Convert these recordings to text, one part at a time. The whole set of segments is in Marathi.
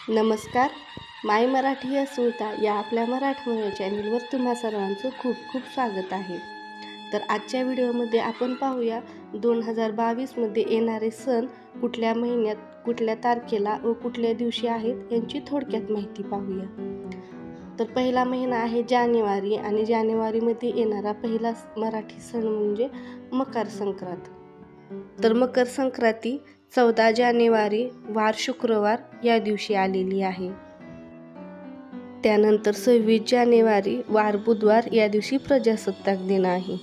नमस्कार. माय मराठी अस्मिता या आपल्या मराठमोळ्या चॅनलवर तुम्हा सर्वांचं खूप खूप स्वागत आहे. तर आजच्या व्हिडिओमध्ये आपण पाहूया 2022मध्ये येणारे सण कुठल्या महिन्यात, कुठल्या तारखेला व कुठल्या दिवशी आहेत यांची थोडक्यात माहिती पाहूया. तर पहिला महिना आहे जानेवारी आणि जानेवारीमध्ये येणारा पहिला मराठी सण म्हणजे मकर संक्रांत. तर मकर संक्रांती 14 जानेवारी वार शुक्रवार या दिवशी आलेली आहे. त्यानंतर 26 जानेवारी वार बुधवार या दिवशी प्रजासत्ताक दिन आहे.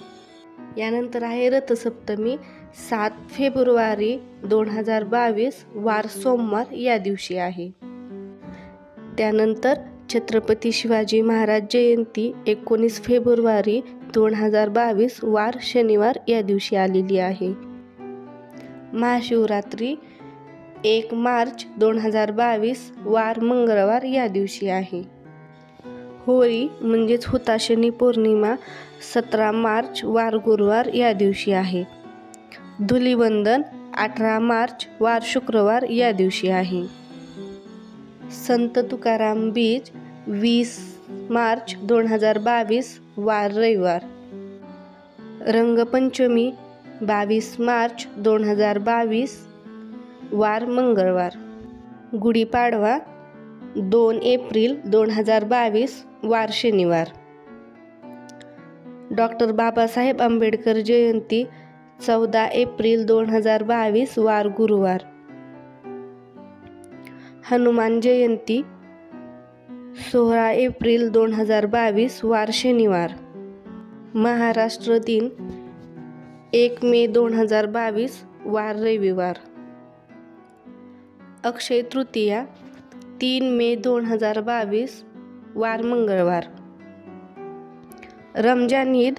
यानंतर आहे रथसप्तमी 7 फेब्रुवारी 2022 वार सोमवार या दिवशी आहे. त्यानंतर छत्रपती शिवाजी महाराज जयंती 19 फेब्रुवारी 2022 वार शनिवार या दिवशी आलेली आहे. महाशिवरात्री 1 मार्च 2022 वार मंगळवार या दिवशी आहे. होळी म्हणजेच हुताशनी पौर्णिमा 17 मार्च वार गुरुवार या दिवशी आहे. धुलिवंदन 18 मार्च वार शुक्रवार या दिवशी आहे. संत तुकाराम बीज 20 मार्च 2022 वार रविवार. रंगपंचमी 22 मार्च 2022 वार मंगळवार. गुढीपाडवा 2 एप्रिल 2022 वार शनिवार. डॉक्टर बाबासाहेब आंबेडकर जयंती 14 एप्रिल 2022 वार गुरुवार. हनुमान जयंती 16 एप्रिल 2022 वार शनिवार. महाराष्ट्र दिन 1 मे 2022 वार रविवार. अक्षय तृतीया 3 मे 2022 वार मंगळवार. रमजान ईद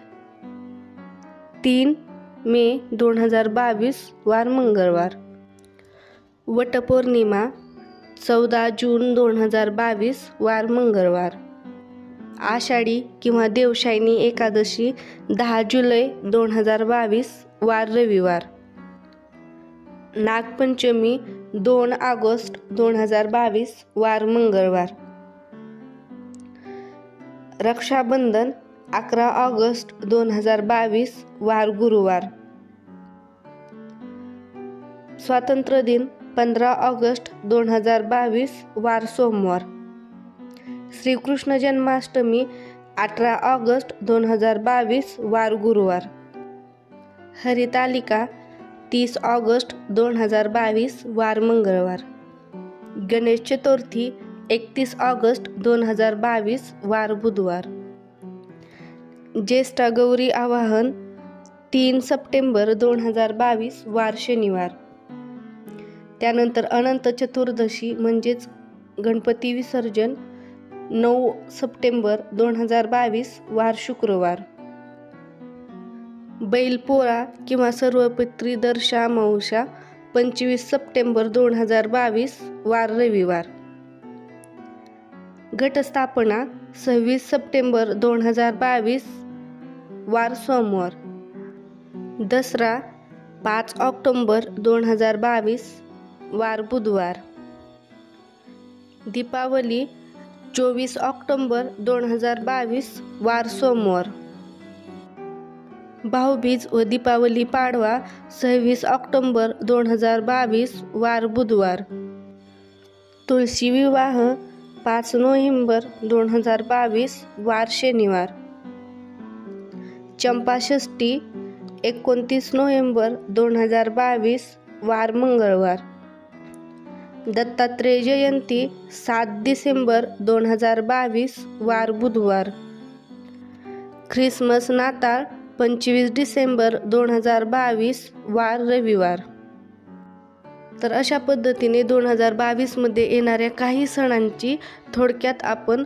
3 मे 2022 वार मंगळवार. वटपौर्णिमा 14 जून 2022 वार मंगळवार. आषाढी किंवा देवशायनी एकादशी 10 जुलै 2022 वार रविवार. नागपंचमी 2 ऑगस्ट 2022 वार मंगळवार. रक्षाबंधन 11 ऑगस्ट 2022 वार गुरुवार. स्वातंत्र्य दिन 15 ऑगस्ट 2022 वार सोमवार. श्रीकृष्ण जन्माष्टमी 18 ऑगस्ट 2022 वार गुरुवार. हरितालिका 30 ऑगस्ट 2022 वार मंगळवार. गणेश चतुर्थी 31 ऑगस्ट 2022 वार बुधवार. ज्येष्ठा गौरी आवाहन 3 सप्टेंबर 2022 वार शनिवार. त्यानंतर अनंत चतुर्दशी म्हणजेच गणपती विसर्जन 9 सप्टेंबर 2022 वार शुक्रवार. बैलपोळा किंवा सर्वपित्री दर्शा अमावस्या 25 सप्टेंबर 2022 वार रविवार. घटस्थापना 26 सप्टेंबर 2022 वार सोमवार. दसरा 5 ऑक्टोबर 2022 वार बुधवार. दीपावली 24 ऑक्टोबर 2022 वार सोमवार. भाऊबीज व दीपावली पाडवा 26 ऑक्टोबर 2022 वार बुधवार. तुळशी विवाह 5 नोव्हेंबर 2022 वार शनिवार. चंपाषष्ठी 29 नोव्हेंबर 2022 वार मंगळवार. दत्तात्रेय जयंती 7 डिसेंबर 2022 वार बुधवार. ख्रिसमस नाताळ 25 डिसेंबर 2022 वार रविवार. तर अशा पद्धतीने 2022मध्ये येणाऱ्या काही सणांची थोडक्यात आपण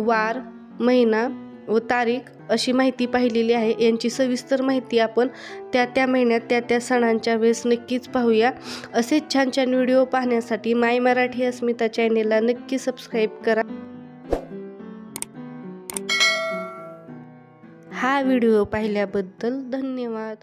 वार, महिना व तारीख अशी माहिती पाहिलेली आहे. यांची सविस्तर माहिती आपण त्या महिन्यात त्या सणांच्या वेळेस नक्कीच पाहूया. असेच छान छान व्हिडिओ पाहण्यासाठी माय मराठी अस्मिता चॅनेलला नक्की सबस्क्राईब करा. हा व्हिडिओ पाहिल्याबद्दल धन्यवाद.